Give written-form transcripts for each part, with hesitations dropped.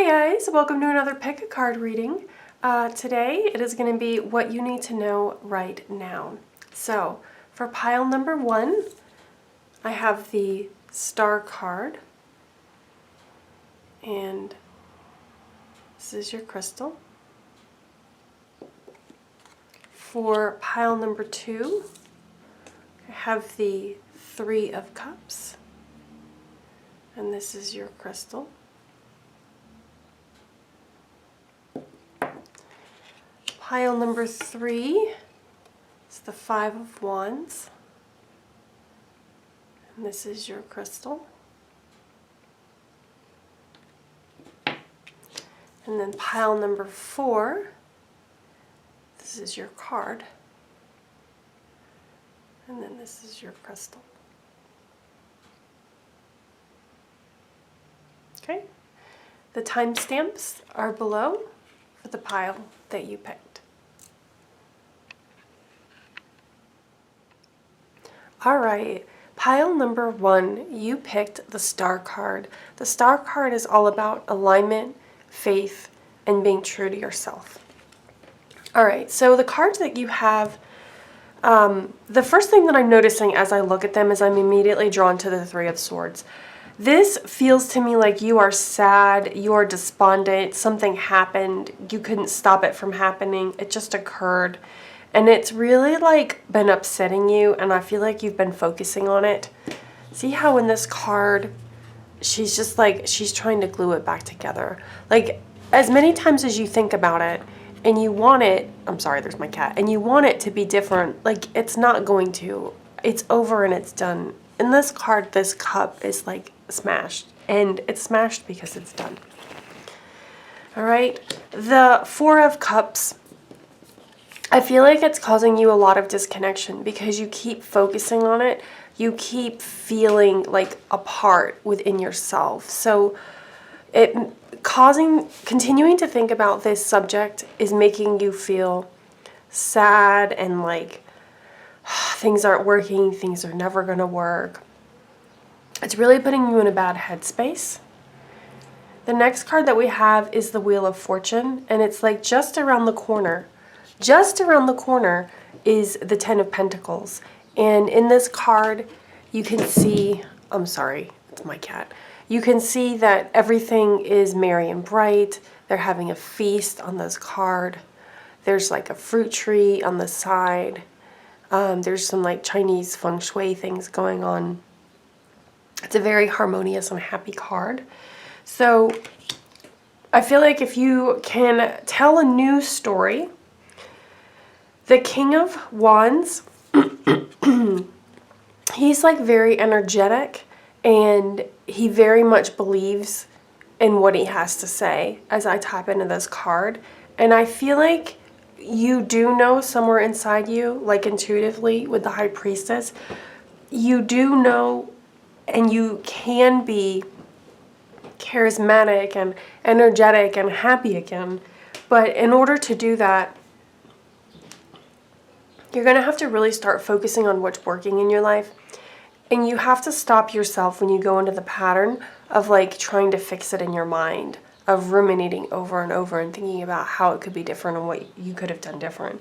Hi guys, welcome to another pick a card reading. Today it is going to be what you need to know right now. So for pile number 1, I have the Star card, and this is your crystal. For pile number 2, I have the 3 of Cups, and this is your crystal. Pile number 3 is the 5 of Wands, and this is your crystal. And then pile number 4, this is your card, and then this is your crystal. Okay, the timestamps are below for the pile that you picked. Alright, pile number 1, you picked the Star card. The Star card is all about alignment, faith, and being true to yourself. Alright, so the cards that you have, the first thing that I'm noticing as I look at them is I'm immediately drawn to the 3 of Swords. This feels to me like you are sad, you are despondent, something happened, you couldn't stop it from happening, it just occurred. And it's really like been upsetting you, and I feel like you've been focusing on it. See how in this card, she's just like, she's trying to glue it back together. Like, as many times as you think about it, and you want it, I'm sorry, there's my cat, and you want it to be different, like, it's not going to. It's over and it's done. In this card, this cup is like smashed, and it's smashed because it's done. All right, the 4 of Cups, I feel like it's causing you a lot of disconnection because you keep focusing on it. You keep feeling like apart within yourself. So continuing to think about this subject is making you feel sad and like things aren't working, things are never going to work. It's really putting you in a bad headspace. The next card that we have is the Wheel of Fortune, and it's like just around the corner. Just around the corner is the 10 of Pentacles. And in this card, you can see, I'm sorry, it's my cat. You can see that everything is merry and bright. They're having a feast on this card. There's like a fruit tree on the side. There's some like Chinese feng shui things going on. It's a very harmonious and happy card. So I feel like if you can tell a new story, the King of Wands, he's like very energetic, and he very much believes in what he has to say as I tap into this card. And I feel like you do know somewhere inside you, like intuitively with the High Priestess, you do know and you can be charismatic and energetic and happy again. But in order to do that, you're going to have to really start focusing on what's working in your life. And you have to stop yourself when you go into the pattern of like trying to fix it in your mind, of ruminating over and over and thinking about how it could be different and what you could have done different.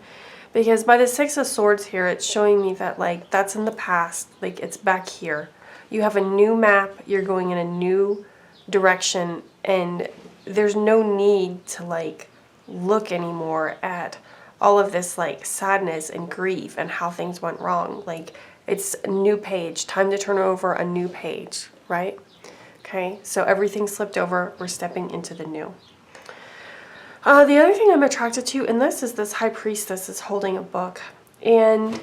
Because by the 6 of Swords here, it's showing me that like that's in the past, like it's back here. You have a new map, you're going in a new direction, and there's no need to like look anymore at all of this like sadness and grief and how things went wrong. Like, it's a new page, time to turn over a new page, right? Okay, so everything slipped over, we're stepping into the new. The other thing I'm attracted to in this is this High Priestess is holding a book. And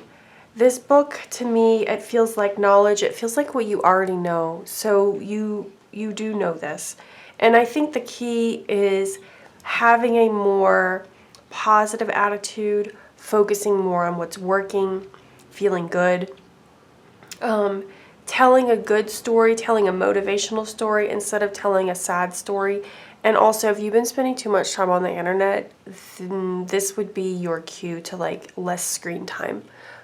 this book, to me, it feels like knowledge, it feels like what you already know. So you do know this. And I think the key is having a more positive attitude, focusing more on what's working, feeling good, telling a good story, telling a motivational story instead of telling a sad story. And also, if you've been spending too much time on the internet, then this would be your cue to like less screen time.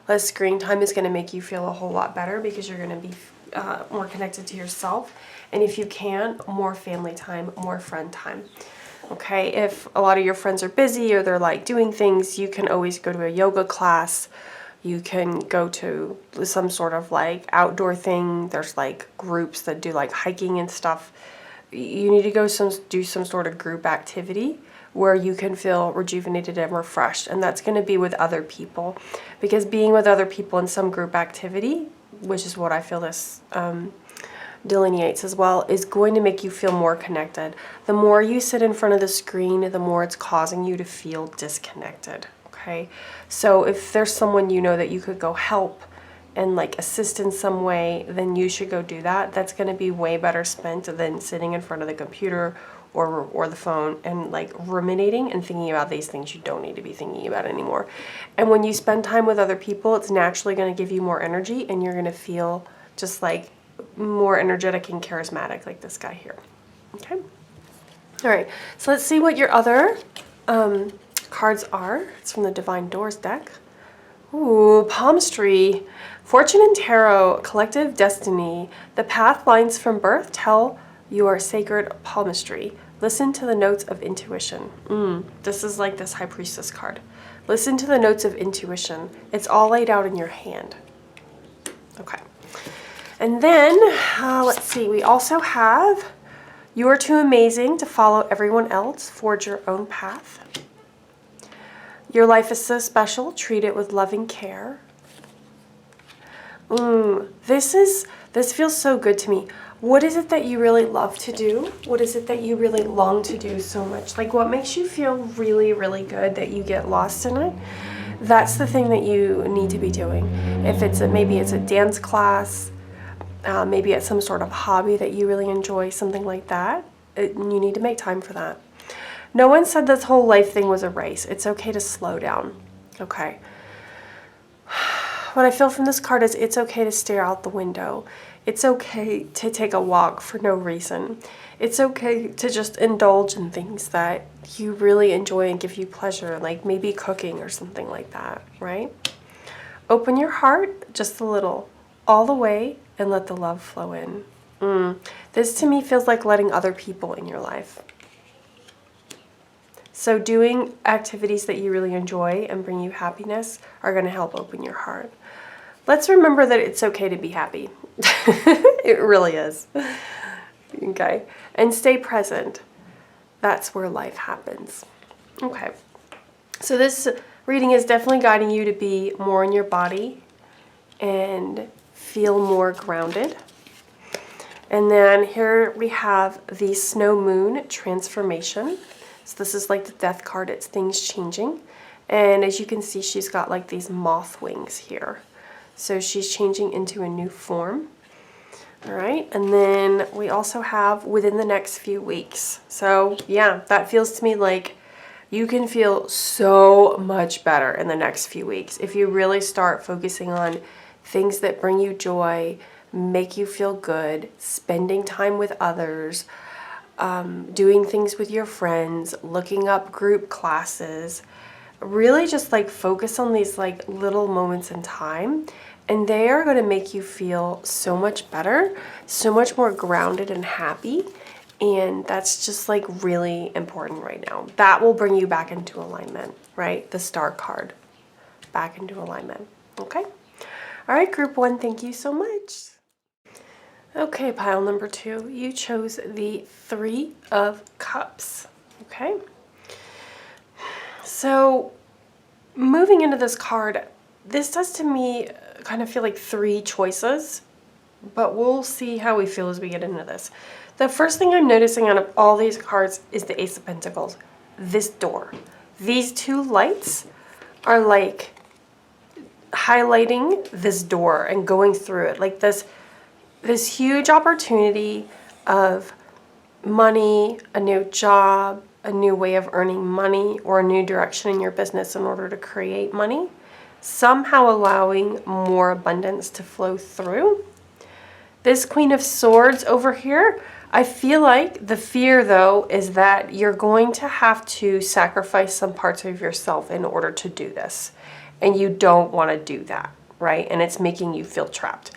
Less screen time is going to make you feel a whole lot better because you're going to be more connected to yourself. And if you can, more family time, more friend time. Okay, if a lot of your friends are busy or they're like doing things, you can always go to a yoga class. You can go to some sort of like outdoor thing. There's like groups that do like hiking and stuff. You need to go do some sort of group activity where you can feel rejuvenated and refreshed. And that's going to be with other people, because being with other people in some group activity, which is what I feel this delineates as well, is going to make you feel more connected. The more you sit in front of the screen, the more it's causing you to feel disconnected. Okay, so if there's someone you know that you could go help and like assist in some way, then you should go do that. That's going to be way better spent than sitting in front of the computer or the phone and like ruminating and thinking about these things you don't need to be thinking about anymore. And when you spend time with other people, it's naturally going to give you more energy, and you're going to feel just like more energetic and charismatic, like this guy here. Okay. All right. So let's see what your other cards are. It's from the Divine Doors deck. Ooh, palmistry. Fortune and tarot, collective destiny. The path lines from birth tell your sacred palmistry. Listen to the notes of intuition. This is like this High Priestess card. Listen to the notes of intuition. It's all laid out in your hand. Okay. And then, let's see, we also have, you are too amazing to follow everyone else. Forge your own path. Your life is so special. Treat it with loving care. This feels so good to me. What is it that you really love to do? What is it that you really long to do so much? Like, what makes you feel really, really good that you get lost in it? That's the thing that you need to be doing. If it's maybe it's a dance class, maybe it's some sort of hobby that you really enjoy, something like that. You need to make time for that. No one said this whole life thing was a race. It's okay to slow down. Okay. What I feel from this card is it's okay to stare out the window. It's okay to take a walk for no reason. It's okay to just indulge in things that you really enjoy and give you pleasure, like maybe cooking or something like that, right? Open your heart just a little, all the way, and let the love flow in. This to me feels like letting other people in your life. So doing activities that you really enjoy and bring you happiness are going to help open your heart. Let's remember that it's okay to be happy. It really is. Okay. And stay present. That's where life happens. Okay. So this reading is definitely guiding you to be more in your body and feel more grounded. And then here we have the Snow Moon Transformation. So this is like the Death card. It's things changing. And as you can see, she's got like these moth wings here. So she's changing into a new form. All right. And then we also have within the next few weeks. So yeah, that feels to me like you can feel so much better in the next few weeks if you really start focusing on things that bring you joy, make you feel good, spending time with others, doing things with your friends, looking up group classes. Really just like focus on these like little moments in time, and they are going to make you feel so much better, so much more grounded and happy. And that's just like really important right now. That will bring you back into alignment, right? The Star card, back into alignment. Okay. All right, group 1, thank you so much. Okay, pile number 2, you chose the 3 of Cups. Okay. So moving into this card, this does to me kind of feel like 3 choices, but we'll see how we feel as we get into this. The first thing I'm noticing out of all these cards is the Ace of Pentacles. This door. These 2 lights are like highlighting this door and going through it. Like this huge opportunity of money, a new job, a new way of earning money, or a new direction in your business in order to create money. Somehow allowing more abundance to flow through. This Queen of Swords over here, I feel like the fear though is that you're going to have to sacrifice some parts of yourself in order to do this. And you don't want to do that, right? And it's making you feel trapped.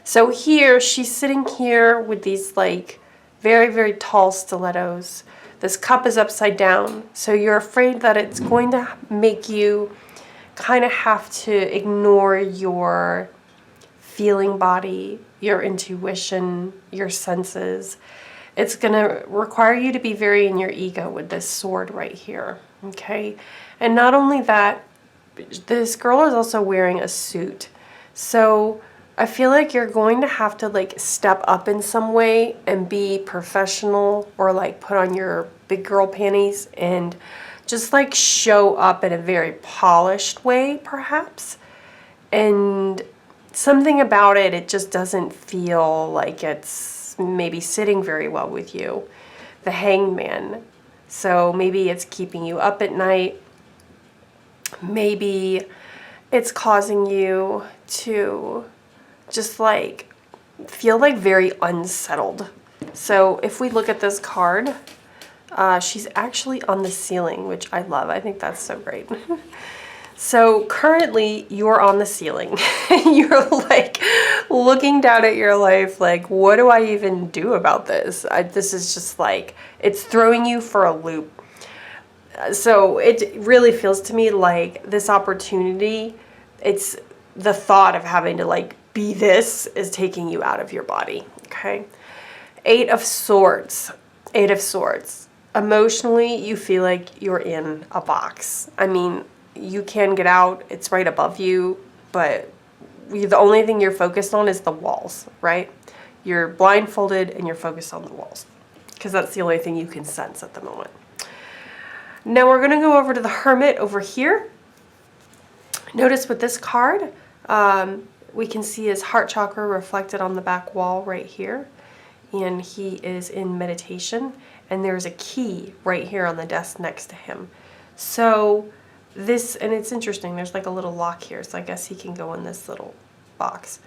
So here, she's sitting here with these like very, very tall stilettos. This cup is upside down. So you're afraid that it's going to make you kind of have to ignore your feeling body, your intuition, your senses. It's going to require you to be very in your ego with this sword right here, okay? And not only that, this girl is also wearing a suit. So I feel like you're going to have to like step up in some way and be professional, or like put on your big girl panties and just like show up in a very polished way, perhaps. And something about it, it just doesn't feel like it's maybe sitting very well with you. The Hangman. So maybe it's keeping you up at night. Maybe it's causing you to just like feel like very unsettled. So if we look at this card, she's actually on the ceiling, which I love. I think that's so great. So currently you're on the ceiling. You're like looking down at your life like, what do I even do about this? This is just like, it's throwing you for a loop. So it really feels to me like this opportunity, it's the thought of having to like be this is taking you out of your body, okay? Eight of Swords. Eight of Swords. Emotionally, you feel like you're in a box. I mean, you can get out, it's right above you, but the only thing you're focused on is the walls, right? You're blindfolded and you're focused on the walls because that's the only thing you can sense at the moment. Now we're going to go over to the Hermit over here. Notice with this card, we can see his heart chakra reflected on the back wall right here. And he is in meditation. And there's a key right here on the desk next to him. So this, and it's interesting, there's like a little lock here. So I guess he can go in this little box.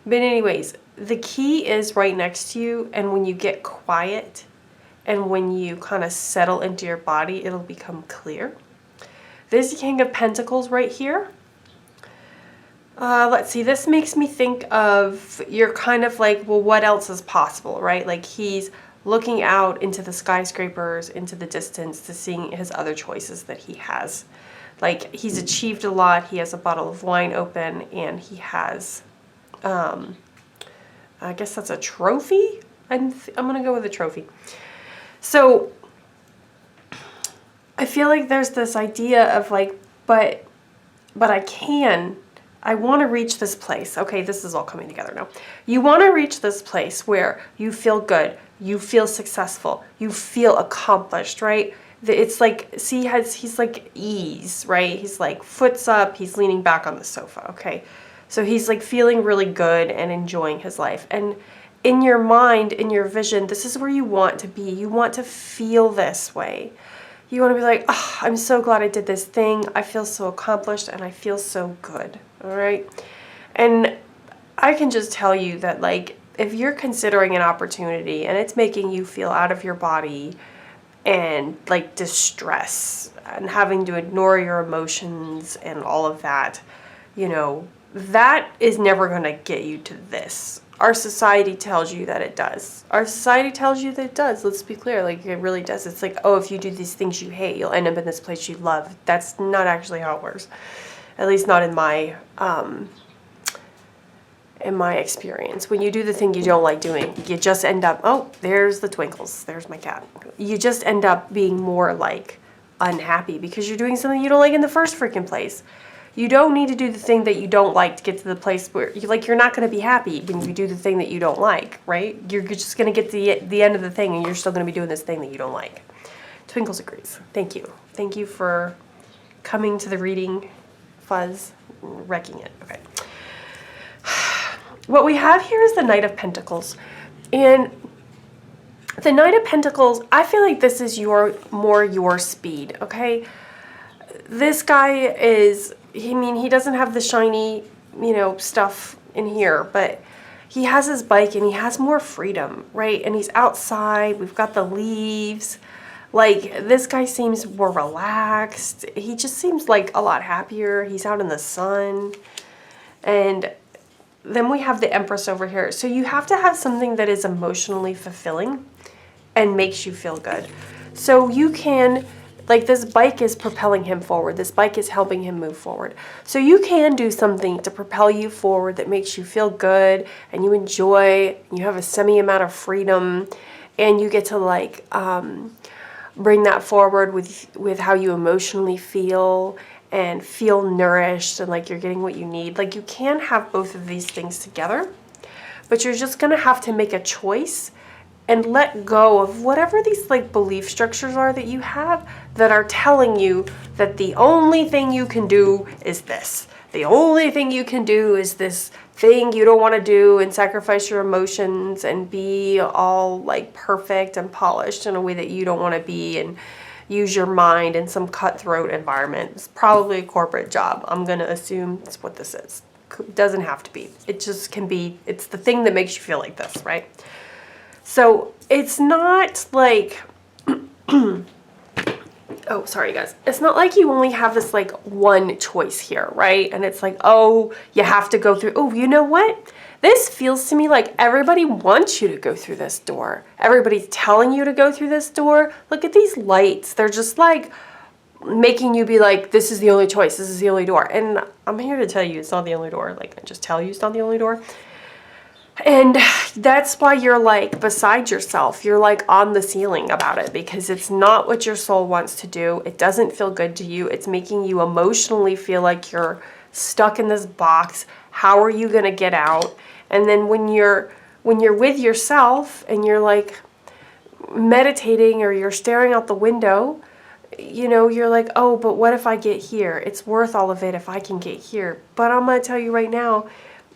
But anyways, the key is right next to you. And when you get quiet, and when you kind of settle into your body, it'll become clear. This King of Pentacles right here. Let's see, this makes me think of, you're kind of like, well, what else is possible, right? Like he's looking out into the skyscrapers, into the distance to seeing his other choices that he has. Like he's achieved a lot. He has a bottle of wine open and he has, I guess that's a trophy. I'm going to go with a trophy. So I feel like there's this idea of like, but I want to reach this place. Okay, this is all coming together now. You want to reach this place where you feel good, you feel successful, you feel accomplished, right? It's like, see, he's like ease, right? He's like foot's up, he's leaning back on the sofa, okay? So he's like feeling really good and enjoying his life. And in your mind, in your vision, this is where you want to be. You want to feel this way. You want to be like, oh, I'm so glad I did this thing. I feel so accomplished and I feel so good. All right. And I can just tell you that like, if you're considering an opportunity and it's making you feel out of your body and like distress and having to ignore your emotions and all of that, you know, that is never going to get you to this. Our society tells you that it does. Our society tells you that it does. Let's be clear. Like, it really does. It's like, oh, if you do these things you hate, you'll end up in this place you love. That's not actually how it works. At least not in my experience. When you do the thing you don't like doing, you just end up, oh, there's the twinkles. There's my cat. You just end up being more, like, unhappy because you're doing something you don't like in the first freaking place. You don't need to do the thing that you don't like to get to the place where you're not going to be happy when you do the thing that you don't like, right? You're just going to get to the end of the thing and you're still going to be doing this thing that you don't like. Twinkles agrees. Thank you. Thank you for coming to the reading. Fuzz, wrecking it. Okay. What we have here is the Knight of Pentacles. And the Knight of Pentacles, I feel like this is more your speed, okay? This guy is, I mean, he doesn't have the shiny, you know, stuff in here, but he has his bike and he has more freedom, right? And he's outside. We've got the leaves. Like, this guy seems more relaxed. He just seems like a lot happier. He's out in the sun. And then we have the Empress over here. So you have to have something that is emotionally fulfilling and makes you feel good. So you can, like this bike is propelling him forward. This bike is helping him move forward. So you can do something to propel you forward that makes you feel good and you enjoy, you have a semi amount of freedom, and you get to like bring that forward with how you emotionally feel and feel nourished and like you're getting what you need. Like you can have both of these things together, but you're just gonna have to make a choice and let go of whatever these like belief structures are that you have that are telling you that the only thing you can do is this. The only thing you can do is this thing you don't want to do and sacrifice your emotions and be all like perfect and polished in a way that you don't want to be and use your mind in some cutthroat environment. It's probably a corporate job. I'm going to assume that's what this is. It doesn't have to be. It just can be. It's the thing that makes you feel like this, right? So it's not like, oh, sorry guys. It's not like you only have this like one choice here, right? And it's like, oh, you have to go through, oh, you know what? This feels to me like everybody wants you to go through this door. Everybody's telling you to go through this door. Look at these lights. They're just like making you be like, this is the only choice. This is the only door. And I'm here to tell you it's not the only door. Like, I just tell you it's not the only door. And that's why you're like beside yourself. You're like on the ceiling about it because it's not what your soul wants to do. It doesn't feel good to you. It's making you emotionally feel like you're stuck in this box. How are you going to get out? And then when you're with yourself and you're like meditating or you're staring out the window, you know, you're like, oh, but what if I get here? It's worth all of it if I can get here. But I'm going to tell you right now,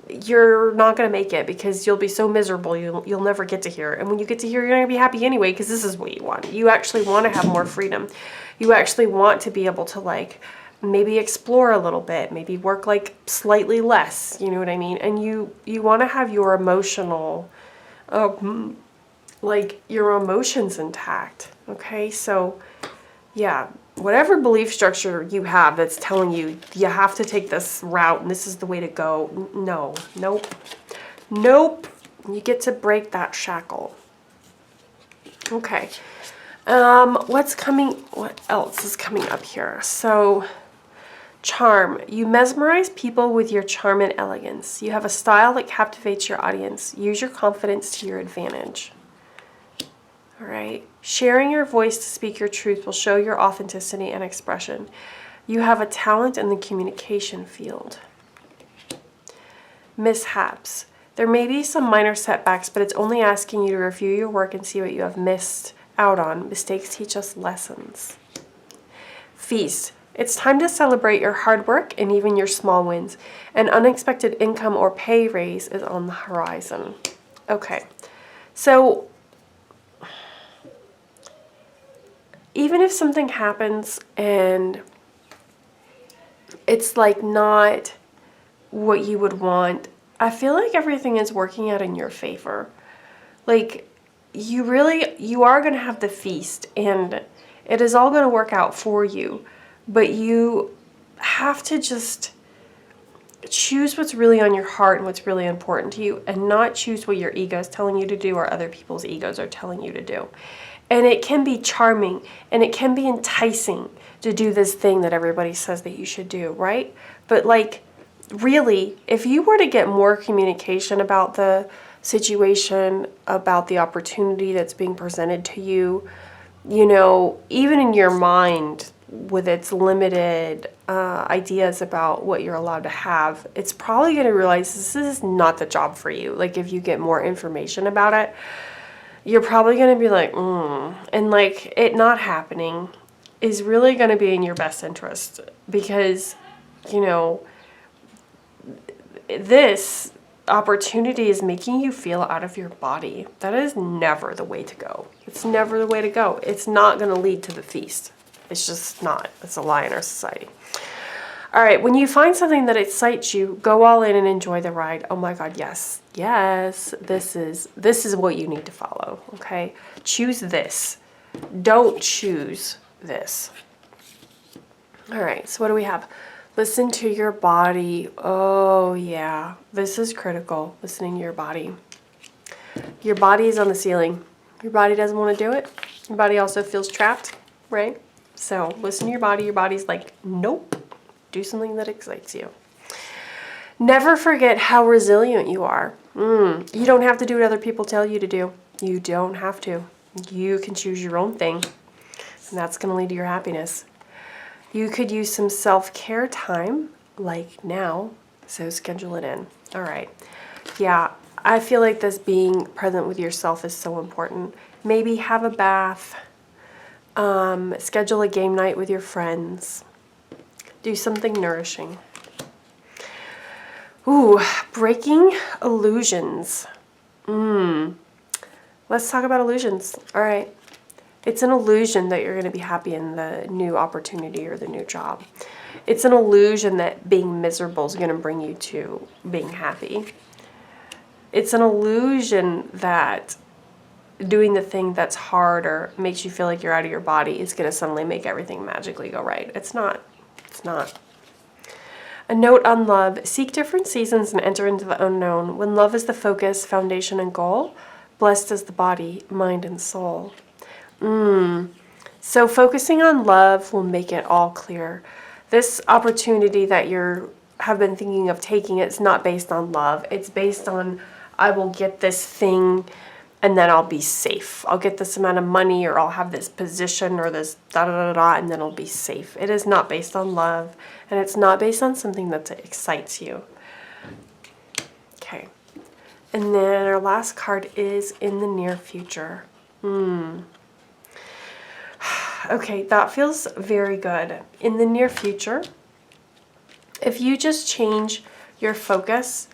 you're not going to make it because you'll be so miserable. You'll never get to here. And when you get to here, you're going to be happy anyway because this is what you want. You actually want to have more freedom. You actually want to be able to like maybe explore a little bit, maybe work like slightly less, you know what I mean? And you want to have your emotional, like your emotions intact. Okay. So yeah, whatever belief structure you have that's telling you you have to take this route and this is the way to go. No, nope, nope. You get to break that shackle. Okay. What's coming? What else is coming up here? So, charm. You mesmerize people with your charm and elegance. You have a style that captivates your audience. Use your confidence to your advantage. All right. Sharing your voice to speak your truth will show your authenticity and expression. You have a talent in the communication field. Mishaps. There may be some minor setbacks, but it's only asking you to review your work and see what you have missed out on. Mistakes teach us lessons. Feast. It's time to celebrate your hard work and even your small wins. An unexpected income or pay raise is on the horizon. Okay. So even if something happens and it's like not what you would want, I feel like everything is working out in your favor. Like you are going to have the feast and it is all going to work out for you, but you have to just choose what's really on your heart and what's really important to you and not choose what your ego is telling you to do or other people's egos are telling you to do. And it can be charming and it can be enticing to do this thing that everybody says that you should do, right? But like, really, if you were to get more communication about the situation, about the opportunity that's being presented to you, you know, even in your mind with its limited ideas about what you're allowed to have, it's probably going to realize this is not the job for you. Like if you get more information about it, you're probably going to be like, and like it not happening is really going to be in your best interest because, you know, this opportunity is making you feel out of your body. That is never the way to go. It's never the way to go. It's not going to lead to the feast. It's just not. It's a lie in our society. All right, when you find something that excites you, go all in and enjoy the ride. Oh my God, yes. Yes, this is what you need to follow, okay? Choose this. Don't choose this. All right, so what do we have? Listen to your body. Oh, yeah. This is critical, listening to your body. Your body is on the ceiling. Your body doesn't want to do it. Your body also feels trapped, right? So listen to your body. Your body's like, nope. Do something that excites you. Never forget how resilient you are. You don't have to do what other people tell you to do. You don't have to. You can choose your own thing, and that's going to lead to your happiness. You could use some self-care time, like now, so schedule it in. All right. Yeah, I feel like this being present with yourself is so important. Maybe have a bath, schedule a game night with your friends, do something nourishing. Ooh, breaking illusions. Let's talk about illusions. All right. It's an illusion that you're going to be happy in the new opportunity or the new job. It's an illusion that being miserable is going to bring you to being happy. It's an illusion that doing the thing that's hard or makes you feel like you're out of your body is going to suddenly make everything magically go right. It's not. It's not. A note on love. Seek different seasons and enter into the unknown. When love is the focus, foundation, and goal, blessed is the body, mind, and soul. So focusing on love will make it all clear. This opportunity that you have been thinking of taking, it's not based on love. It's based on, I will get this thing and then I'll be safe. I'll get this amount of money, or I'll have this position, or this da-da-da-da, and then I'll be safe. It is not based on love, and it's not based on something that excites you. Okay. And then our last card is in the near future. Okay, that feels very good. In the near future, if you just change your focus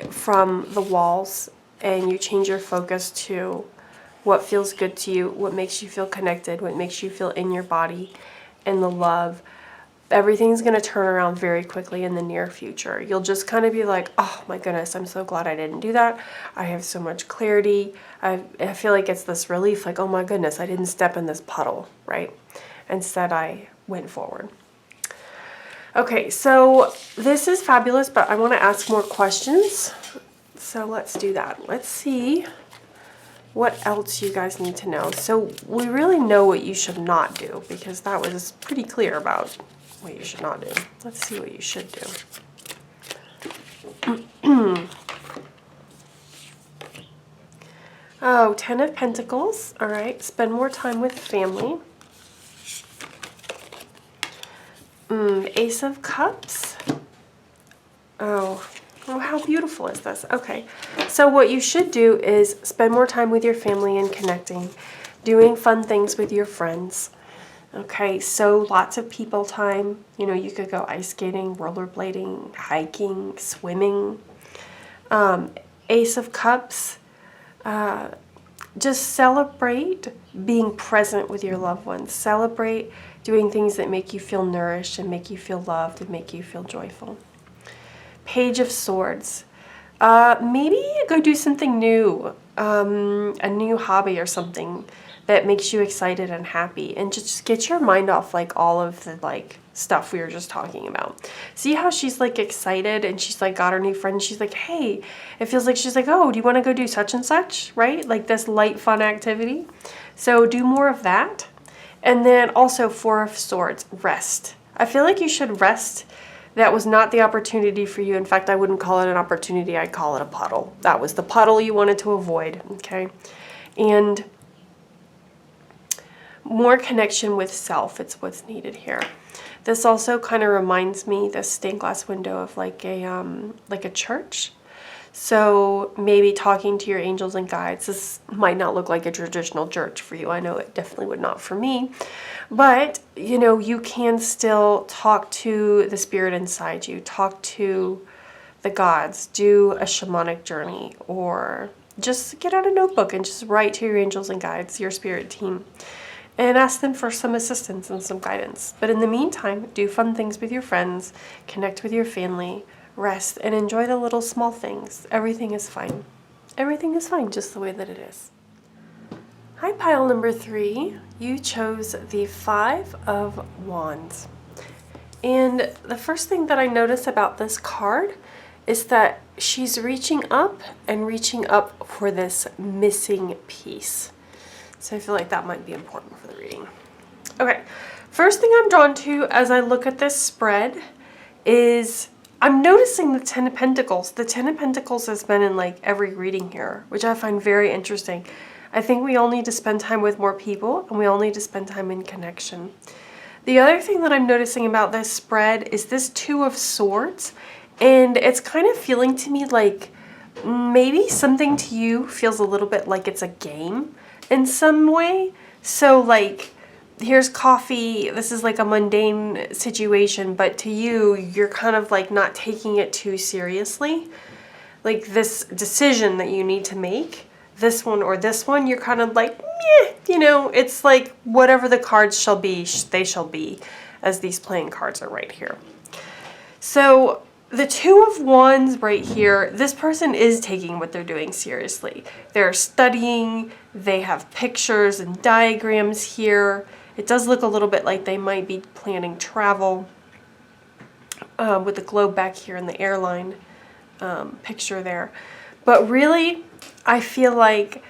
from the walls and you change your focus to what feels good to you, what makes you feel connected, what makes you feel in your body, and the love, everything's going to turn around very quickly in the near future. You'll just kind of be like, oh my goodness, I'm so glad I didn't do that. I have so much clarity. I feel like it's this relief, like, oh my goodness, I didn't step in this puddle, right? Instead, I went forward. Okay, so this is fabulous, but I want to ask more questions. So let's do that. Let's see what else you guys need to know. So we really know what you should not do, because that was pretty clear about what you should not do. Let's see what you should do. Oh, 10 of Pentacles. All right. Spend more time with family. Ace of Cups. Oh, how beautiful is this? Okay. So what you should do is spend more time with your family and connecting, doing fun things with your friends. Okay, so lots of people time. You know, you could go ice skating, rollerblading, hiking, swimming. Ace of Cups. Just celebrate being present with your loved ones. Celebrate doing things that make you feel nourished and make you feel loved and make you feel joyful. Page of Swords. Maybe go do something new, a new hobby or something that makes you excited and happy, and just get your mind off like all of the like stuff we were just talking about. See how she's like excited and she's like got her new friend. She's like, hey, it feels like she's like, oh, do you want to go do such and such, right? Like this light fun activity. So do more of that. And then also Four of Swords, rest. I feel like you should rest. That was not the opportunity for you. In fact, I wouldn't call it an opportunity. I'd call it a puddle. That was the puddle you wanted to avoid, okay? And more connection with self, it's what's needed here. This also kind of reminds me, this stained glass window, of like a church. So maybe talking to your angels and guides. This might not look like a traditional church for you. I know it definitely would not for me. But, you know, you can still talk to the spirit inside you. Talk to the gods. Do a shamanic journey. Or just get out a notebook and just write to your angels and guides, your spirit team, and ask them for some assistance and some guidance. But in the meantime, do fun things with your friends, connect with your family, rest, and enjoy the little small things. Everything is fine. Everything is fine just the way that it is. Hi, pile number 3. You chose the 5 of Wands. And the first thing that I notice about this card is that she's reaching up and reaching up for this missing piece. So I feel like that might be important for the reading. Okay, first thing I'm drawn to as I look at this spread is I'm noticing the Ten of Pentacles. The Ten of Pentacles has been in like every reading here, which I find very interesting. I think we all need to spend time with more people, and we all need to spend time in connection. The other thing that I'm noticing about this spread is this Two of Swords, and it's kind of feeling to me like maybe something to you feels a little bit like it's a game in some way. So like, here's coffee, this is like a mundane situation, but to you, you're kind of like not taking it too seriously. Like this decision that you need to make, this one or this one, you're kind of like, meh, you know, it's like whatever the cards shall be, they shall be, as these playing cards are right here. So the Two of Wands right here, this person is taking what they're doing seriously. They're studying, they have pictures and diagrams here. It does look a little bit like they might be planning travel with the globe back here in the airline picture there. But really, I feel like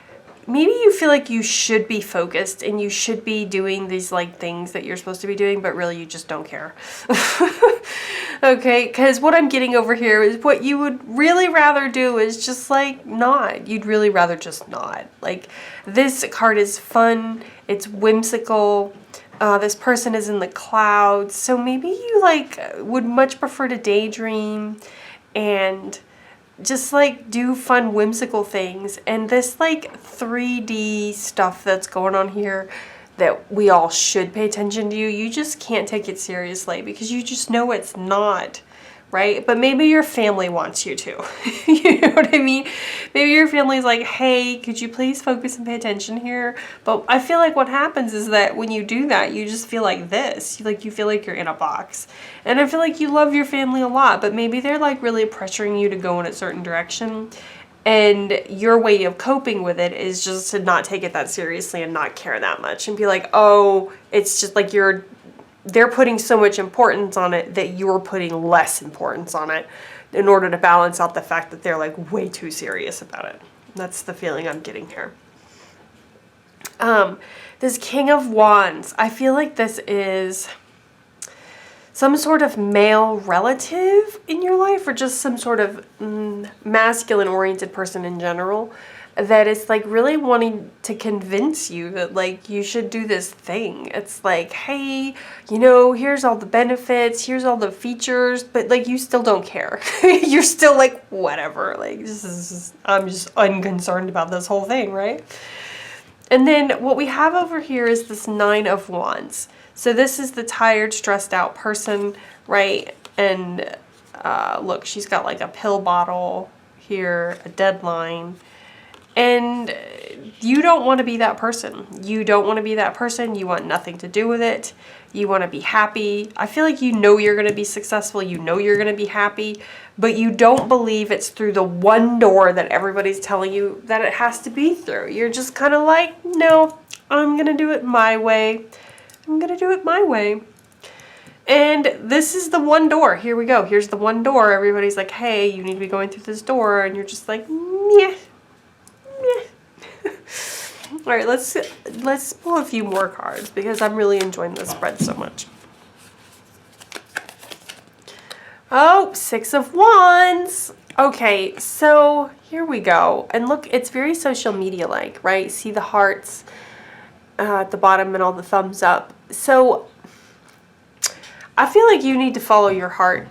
maybe you feel like you should be focused and you should be doing these like things that you're supposed to be doing, but really you just don't care. Okay, because what I'm getting over here is what you would really rather do is just like not. You'd really rather just not. Like this card is fun, it's whimsical. This person is in the clouds, so maybe you like would much prefer to daydream and just like do fun whimsical things. And this like 3D stuff that's going on here that we all should pay attention to, you just can't take it seriously because you just know it's not, right? But maybe your family wants you to. You know what I mean? Maybe your family's like, hey, could you please focus and pay attention here? But I feel like what happens is that when you do that, you just feel like this. You feel like you're in a box. And I feel like you love your family a lot, but maybe they're like really pressuring you to go in a certain direction. And your way of coping with it is just to not take it that seriously and not care that much and be like, oh, it's just like they're putting so much importance on it that you're putting less importance on it in order to balance out the fact that they're like way too serious about it. That's the feeling I'm getting here. This King of Wands, I feel like this is some sort of male relative in your life, or just some sort of masculine oriented person in general that is like really wanting to convince you that like you should do this thing. It's like, hey, you know, here's all the benefits, here's all the features, but like you still don't care. You're still like, whatever, like I'm just unconcerned about this whole thing, right? And then what we have over here is this Nine of Wands. So this is the tired, stressed out person, right? And look, she's got like a pill bottle here, a deadline. And you don't want to be that person. You don't want to be that person. You want nothing to do with it. You want to be happy. I feel like you know you're going to be successful. You know you're going to be happy. But you don't believe it's through the one door that everybody's telling you that it has to be through. You're just kind of like, no, I'm going to do it my way. I'm going to do it my way. And this is the one door. Here we go. Here's the one door. Everybody's like, hey, you need to be going through this door. And you're just like, meh. All right, let's pull a few more cards because I'm really enjoying this spread so much. Oh, Six of Wands. Okay, so here we go. And look, it's very social media-like, right? See the hearts at the bottom and all the thumbs up. So I feel like you need to follow your heart.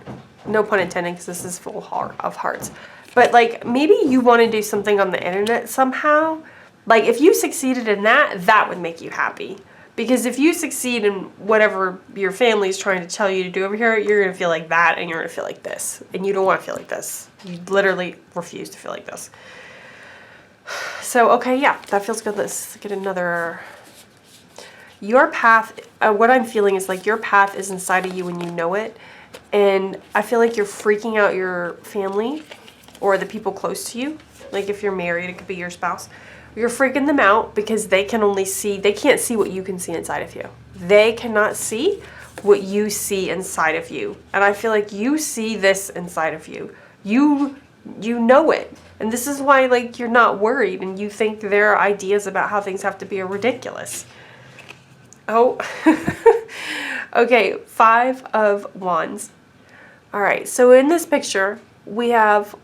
No pun intended, because this is full of hearts. But like maybe you want to do something on the internet somehow. Like if you succeeded in that, that would make you happy. Because if you succeed in whatever your family's trying to tell you to do over here, you're going to feel like that and you're going to feel like this. And you don't want to feel like this. You literally refuse to feel like this. So, okay, yeah, that feels good. Let's get another. Your path, what I'm feeling is like your path is inside of you and you know it. And I feel like you're freaking out your family or the people close to you. Like if you're married, it could be your spouse. You're freaking them out because they can only see, they can't see what you can see inside of you. They cannot see what you see inside of you. And I feel like you see this inside of you. You know it. And this is why, like, you're not worried and you think their ideas about how things have to be are ridiculous. Oh, okay, 5 of Wands. All right, so in this picture, we have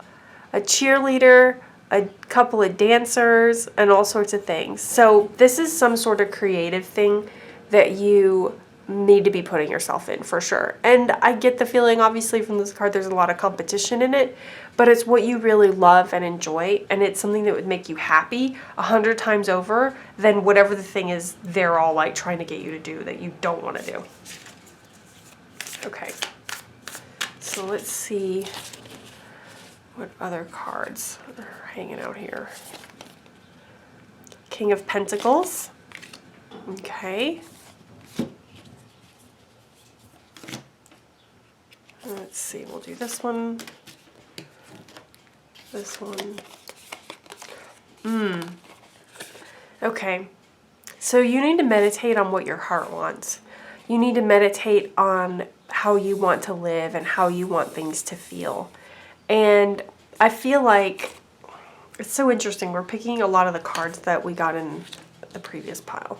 a cheerleader, a couple of dancers, and all sorts of things. So this is some sort of creative thing that you need to be putting yourself in for sure. And I get the feeling, obviously, from this card, there's a lot of competition in it, but it's what you really love and enjoy, and it's something that would make you happy 100 times over than whatever the thing is they're all like trying to get you to do that you don't want to do. Okay, so let's see what other cards are hanging out here. King of Pentacles. Okay. Let's see, we'll do this one. This one. Okay. So you need to meditate on what your heart wants. You need to meditate on how you want to live and how you want things to feel. And I feel like it's so interesting. We're picking a lot of the cards that we got in the previous pile.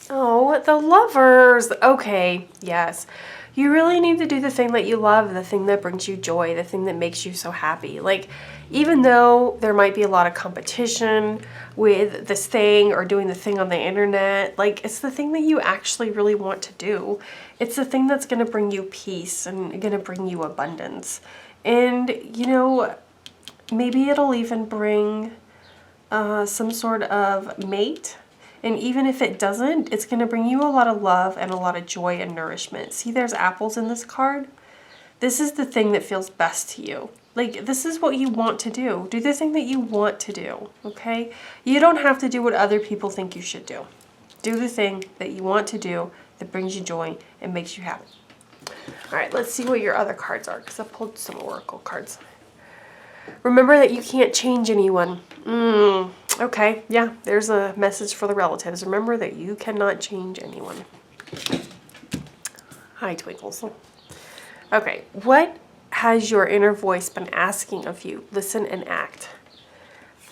Oh, the Lovers. Okay, yes. You really need to do the thing that you love, the thing that brings you joy, the thing that makes you so happy. Like, even though there might be a lot of competition with this thing or doing the thing on the internet, like, it's the thing that you actually really want to do. It's the thing that's going to bring you peace and going to bring you abundance. And, you know, maybe it'll even bring some sort of mate. And even if it doesn't, it's going to bring you a lot of love and a lot of joy and nourishment. See, there's apples in this card. This is the thing that feels best to you. Like, this is what you want to do. Do the thing that you want to do, okay? You don't have to do what other people think you should do. Do the thing that you want to do that brings you joy and makes you happy. All right, let's see what your other cards are, because I pulled some oracle cards. Remember that you can't change anyone. Okay, yeah, there's a message for the relatives. Remember that you cannot change anyone. Hi, Twinkles. Okay, what has your inner voice been asking of you? Listen and act.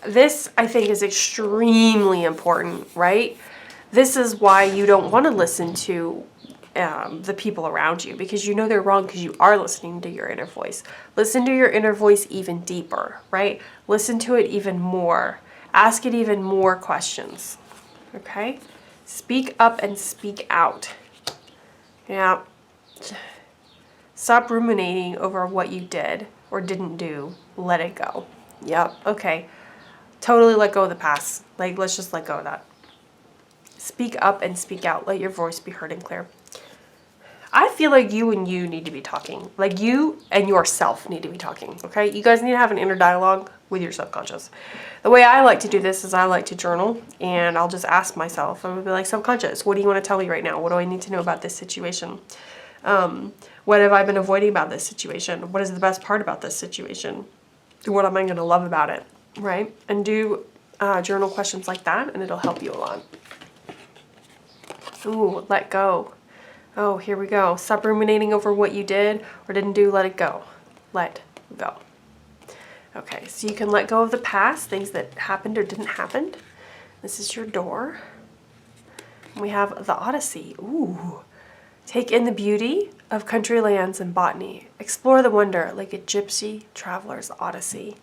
This, I think, is extremely important, right? This is why you don't want to listen to the people around you, because you know they're wrong, because you are listening to your inner voice. Listen to your inner voice even deeper, right? Listen to it even more. Ask it even more questions, okay? Speak up and speak out. Yeah. Stop ruminating over what you did or didn't do. Let it go. Yep, okay. Totally let go of the past. Like, let's just let go of that. Speak up and speak out. Let your voice be heard and clear. I feel like you and you need to be talking. Like, you and yourself need to be talking, okay? You guys need to have an inner dialogue with your subconscious. The way I like to do this is I like to journal, and I'll just ask myself, I'm going to be like, subconscious, what do you want to tell me right now? What do I need to know about this situation? What have I been avoiding about this situation? What is the best part about this situation? What am I going to love about it, right? And do journal questions like that, and it'll help you a lot. Ooh, let go. Oh, here we go. Stop ruminating over what you did or didn't do. Let it go. Let go. Okay, so you can let go of the past, things that happened or didn't happen. This is your door. We have the Odyssey. Ooh. Take in the beauty of country lands and botany. Explore the wonder like a gypsy traveler's odyssey.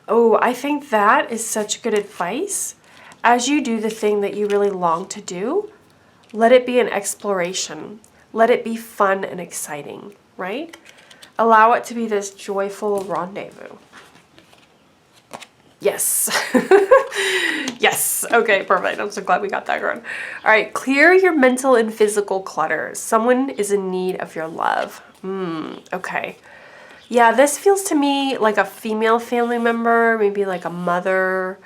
Oh, I think that is such good advice. As you do the thing that you really long to do, let it be an exploration. Let it be fun and exciting, right? Allow it to be this joyful rendezvous. Yes. Yes. Okay, perfect. I'm so glad we got that going. All right, clear your mental and physical clutter. Someone is in need of your love. Okay. Yeah, this feels to me like a female family member, maybe like a mother.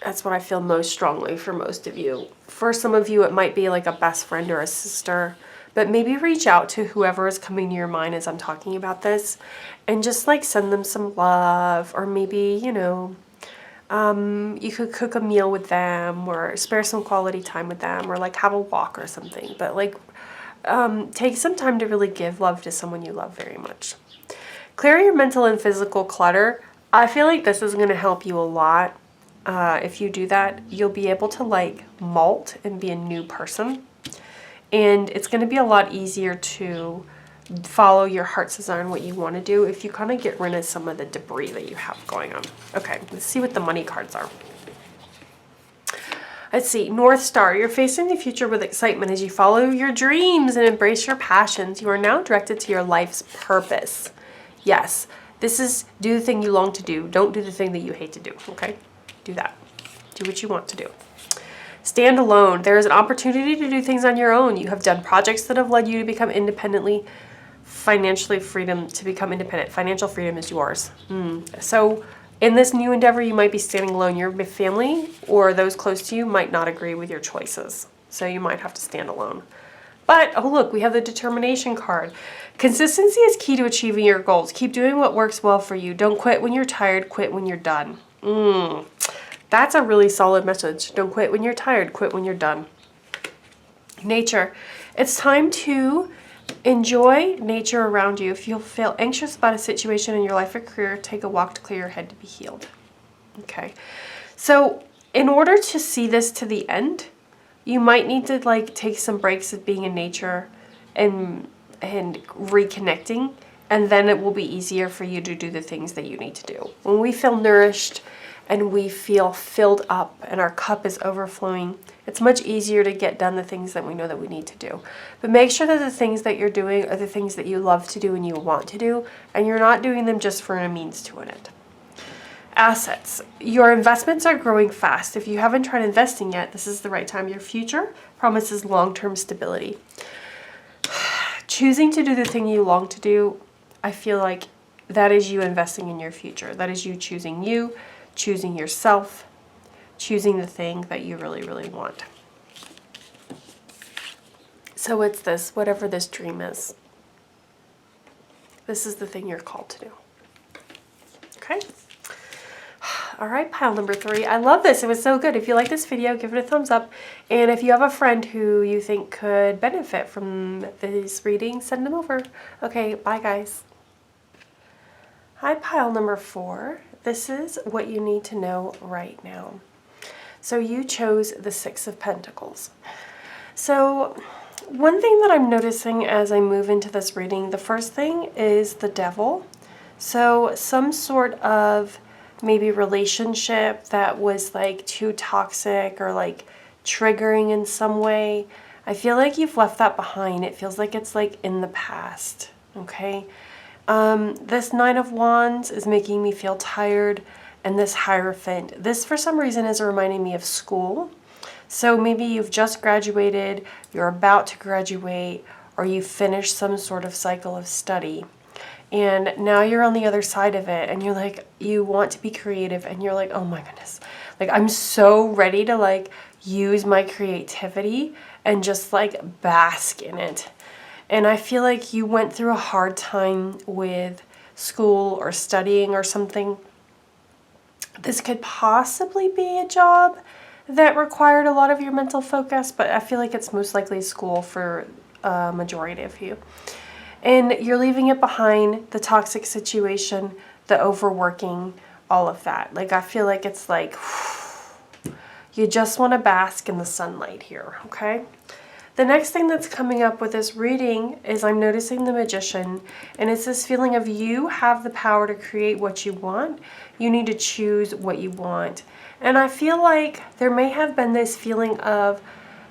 That's what I feel most strongly for most of you. For some of you, it might be like a best friend or a sister, but maybe reach out to whoever is coming to your mind as I'm talking about this and just like send them some love, or maybe, you know, You could cook a meal with them or spare some quality time with them or like have a walk or something. But like take some time to really give love to someone you love very much. Clear your mental and physical clutter. I feel like this is going to help you a lot. If you do that, you'll be able to like molt and be a new person. And it's going to be a lot easier to follow your heart's desire and what you want to do if you kind of get rid of some of the debris that you have going on. Okay, let's see what the money cards are. Let's see, North Star. You're facing the future with excitement as you follow your dreams and embrace your passions. You are now directed to your life's purpose. Yes, this is do the thing you long to do. Don't do the thing that you hate to do, okay? Do that. Do what you want to do. Stand alone. There is an opportunity to do things on your own. You have done projects that have led you to become independently, financially freedom, to become independent. Financial freedom is yours. So in this new endeavor, you might be standing alone. Your family or those close to you might not agree with your choices. So you might have to stand alone. But, oh look, we have the determination card. Consistency is key to achieving your goals. Keep doing what works well for you. Don't quit when you're tired. Quit when you're done. That's a really solid message. Don't quit when you're tired. Quit when you're done. Nature. It's time to enjoy nature around you. If you feel anxious about a situation in your life or career, take a walk to clear your head to be healed. Okay. So in order to see this to the end, you might need to like take some breaks of being in nature and reconnecting, and then it will be easier for you to do the things that you need to do. When we feel nourished and we feel filled up and our cup is overflowing, it's much easier to get done the things that we know that we need to do. But make sure that the things that you're doing are the things that you love to do and you want to do, and you're not doing them just for a means to an end. Assets. Your investments are growing fast. If you haven't tried investing yet, this is the right time. Your future promises long-term stability. Choosing to do the thing you long to do, I feel like that is you investing in your future. That is you, choosing yourself, choosing the thing that you really, really want. So it's this, whatever this dream is. This is the thing you're called to do. Okay? All right, pile number 3. I love this. It was so good. If you like this video, give it a thumbs up. And if you have a friend who you think could benefit from this reading, send them over. Okay, bye guys. Hi, pile number 4. This is what you need to know right now. So you chose the 6 of Pentacles. So one thing that I'm noticing as I move into this reading, the first thing is the Devil. So some sort of maybe relationship that was like too toxic or like triggering in some way. I feel like you've left that behind. It feels like it's like in the past, okay? This 9 of Wands is making me feel tired, and this Hierophant, this for some reason is reminding me of school. So maybe you've just graduated, you're about to graduate, or you finished some sort of cycle of study. And now you're on the other side of it and you're like, you want to be creative and you're like, oh my goodness, like I'm so ready to like use my creativity and just like bask in it. And I feel like you went through a hard time with school or studying or something. This could possibly be a job that required a lot of your mental focus, but I feel like it's most likely school for a majority of you. And you're leaving it behind, the toxic situation, the overworking, all of that. Like, I feel like it's like, you just want to bask in the sunlight here, okay? The next thing that's coming up with this reading is I'm noticing the Magician, and it's this feeling of you have the power to create what you want. You need to choose what you want. And I feel like there may have been this feeling of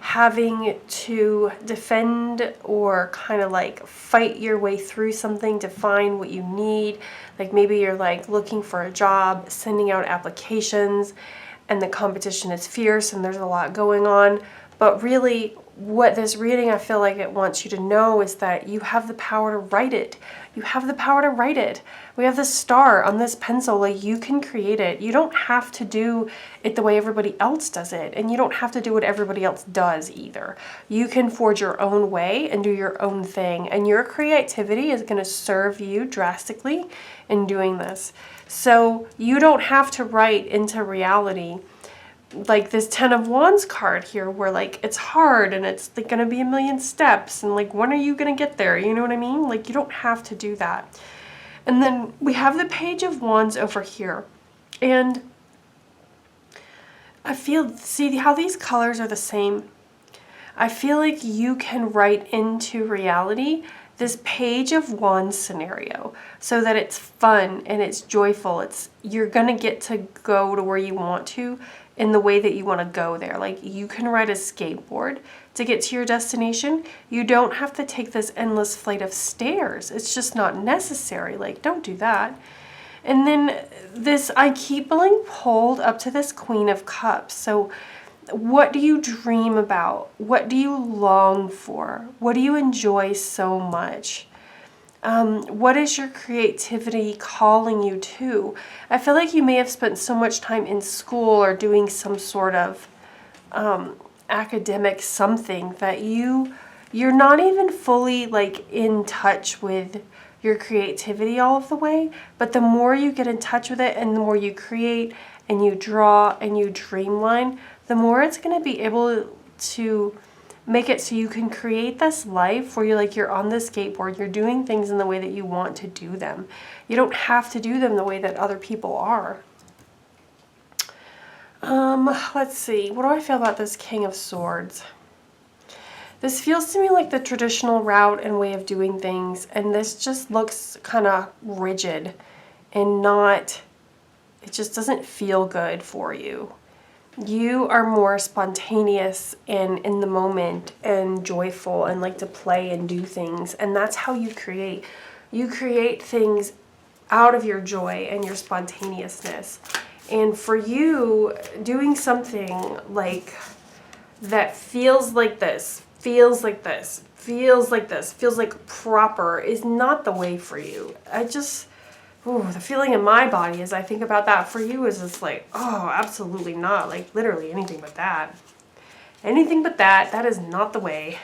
having to defend or kind of like fight your way through something to find what you need. Like maybe you're like looking for a job, sending out applications, and the competition is fierce and there's a lot going on. But really what this reading, I feel like it wants you to know, is that you have the power to write it. You have the power to write it. We have the star on this pencil, like you can create it. You don't have to do it the way everybody else does it, and you don't have to do what everybody else does either. You can forge your own way and do your own thing, and your creativity is going to serve you drastically in doing this. So you don't have to write into reality like this 10 of Wands card here, where like it's hard and it's like going to be a million steps and like when are you going to get there? You know what I mean? Like you don't have to do that. And then we have the Page of Wands over here. And I feel, see how these colors are the same? I feel like you can write into reality this Page of Wands scenario so that it's fun and it's joyful. You're gonna get to go to where you want to in the way that you want to go there. Like you can ride a skateboard to get to your destination. You don't have to take this endless flight of stairs. It's just not necessary. Like don't do that. And then this, I keep being pulled up to this Queen of Cups. So what do you dream about? What do you long for? What do you enjoy so much? What is your creativity calling you to? I feel like you may have spent so much time in school or doing some sort of academic something that you're not even fully like in touch with your creativity all of the way. But the more you get in touch with it and the more you create and you draw and you dreamline, the more it's going to be able to make it so you can create this life where you're on the skateboard, you're doing things in the way that you want to do them. You don't have to do them the way that other people are. Let's see. What do I feel about this King of Swords? This feels to me like the traditional route and way of doing things, and this just looks kind of rigid and it just doesn't feel good for you. You are more spontaneous and in the moment and joyful and like to play and do things, and that's how you create. You create things out of your joy and your spontaneousness. And for you, doing something like that feels like this, feels like this, feels like this, feels like proper is not the way for you. The feeling in my body as I think about that for you is just like, oh, absolutely not. Like literally anything but that. Anything but that. That is not the way.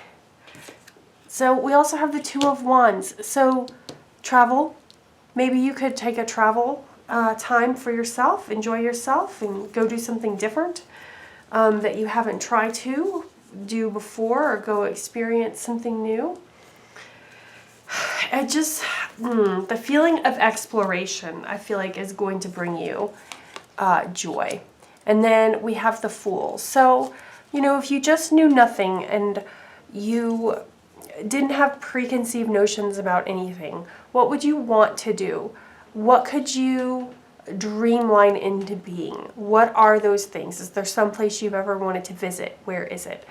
So we also have the Two of Wands. So travel. Maybe you could take a travel time for yourself, enjoy yourself, and go do something different that you haven't tried to do before, or go experience something new. The feeling of exploration, I feel like, is going to bring you joy. And then we have the Fool. So, if you just knew nothing and you didn't have preconceived notions about anything, what would you want to do? What could you dreamline into being? What are those things? Is there some place you've ever wanted to visit? Where is it?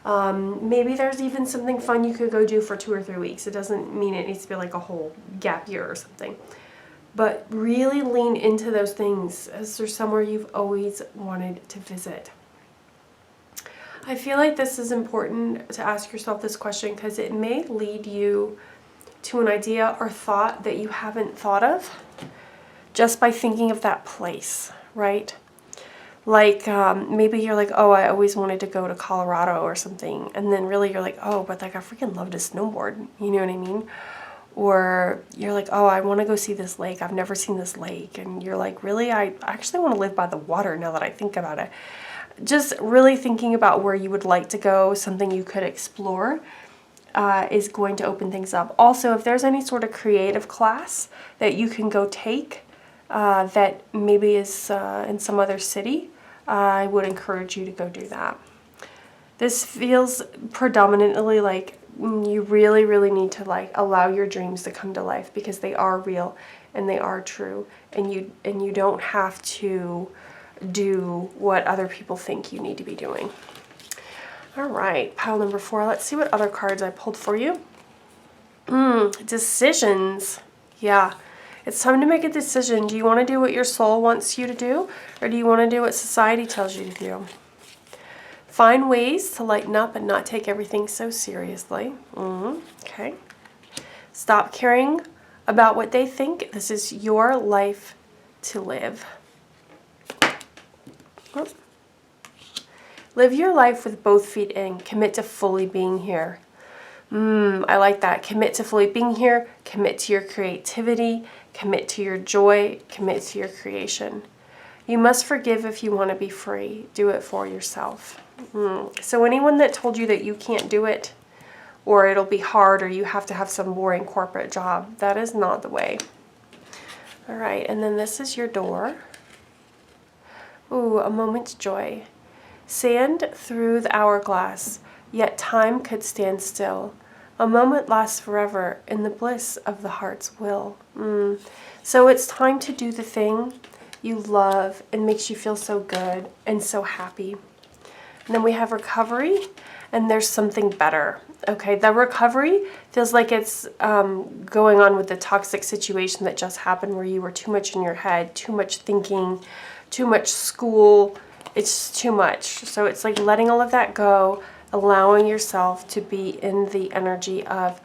Maybe there's even something fun you could go do for 2 or 3 weeks. It doesn't mean it needs to be like a whole gap year or something. But really lean into those things. Is there somewhere you've always wanted to visit? I feel like this is important to ask yourself this question because it may lead you to an idea or thought that you haven't thought of just by thinking of that place, right? Like maybe you're like, oh, I always wanted to go to Colorado or something. And then really you're like, oh, but like I freaking love to snowboard. You know what I mean? Or you're like, oh, I want to go see this lake. I've never seen this lake. And you're like, really? I actually want to live by the water now that I think about it. Just really thinking about where you would like to go, something you could explore, is going to open things up. Also, if there's any sort of creative class that you can go take that maybe is in some other city, I would encourage you to go do that. This feels predominantly like you really, really need to like allow your dreams to come to life because they are real and they are true, and you don't have to do what other people think you need to be doing. All right, pile number 4. Let's see what other cards I pulled for you. Decisions. Yeah, it's time to make a decision. Do you want to do what your soul wants you to do, or do you want to do what society tells you to do? Find ways to lighten up and not take everything so seriously. Okay. Stop caring about what they think. This is your life to live. Live your life with both feet in. Commit to fully being here. I like that. Commit to fully being here. Commit to your creativity. Commit to your joy. Commit to your creation. You must forgive if you want to be free. Do it for yourself. So anyone that told you that you can't do it, or it'll be hard, or you have to have some boring corporate job, that is not the way. All right, and then this is your door. Ooh, a moment's joy. Sand through the hourglass, yet time could stand still. A moment lasts forever in the bliss of the heart's will. So it's time to do the thing you love and makes you feel so good and so happy. And then we have recovery, and there's something better. Okay, the recovery feels like it's going on with the toxic situation that just happened, where you were too much in your head, too much thinking, too much school. It's too much. So it's like letting all of that go, allowing yourself to be in the energy of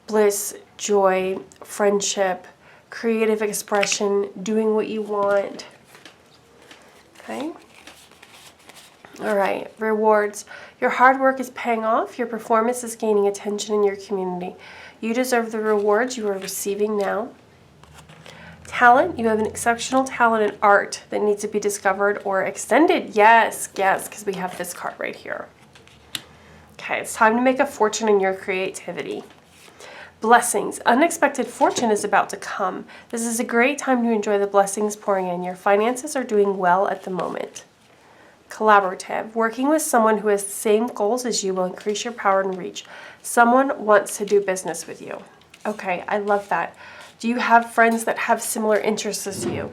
bliss, joy, friendship, creative expression, doing what you want. Okay. All right, rewards. Your hard work is paying off. Your performance is gaining attention in your community. You deserve the rewards you are receiving now. Talent. You have an exceptional talent in art that needs to be discovered or extended. Yes, because we have this card right here. Okay, it's time to make a fortune in your creativity. Blessings. Unexpected fortune is about to come. This is a great time to enjoy the blessings pouring in. Your finances are doing well at the moment. Collaborative. Working with someone who has the same goals as you will increase your power and reach. Someone wants to do business with you. Okay, I love that. Do you have friends that have similar interests as you?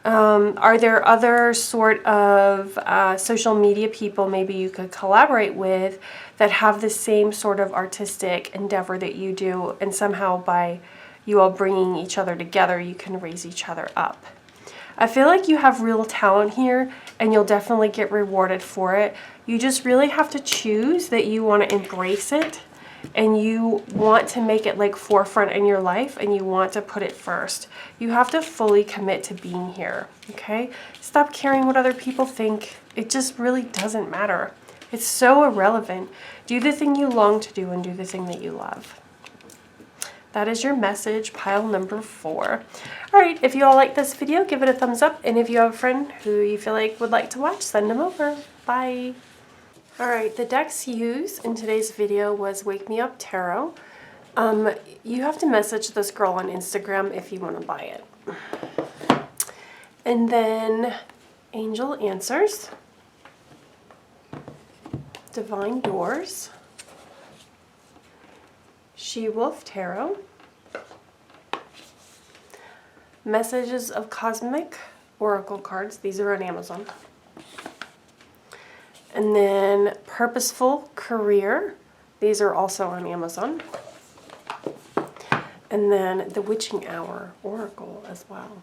Are there other sort of social media people maybe you could collaborate with that have the same sort of artistic endeavor that you do, and somehow by you all bringing each other together, you can raise each other up? I feel like you have real talent here, and you'll definitely get rewarded for it. You just really have to choose that you want to embrace it, and you want to make it like forefront in your life, and you want to put it first. You have to fully commit to being here, okay? Stop caring what other people think. It just really doesn't matter. It's so irrelevant. Do the thing you long to do and do the thing that you love. That is your message, pile number 4. All right, if you all like this video, give it a thumbs up. And if you have a friend who you feel like would like to watch, send them over. Bye. All right, the decks used in today's video was Wake Me Up Tarot. You have to message this girl on Instagram if you want to buy it. And then Angel Answers, Divine Doors, She-Wolf Tarot, Messages of Cosmic Oracle cards. These are on Amazon. And then Purposeful Career. These are also on Amazon. And then the Witching Hour Oracle as well.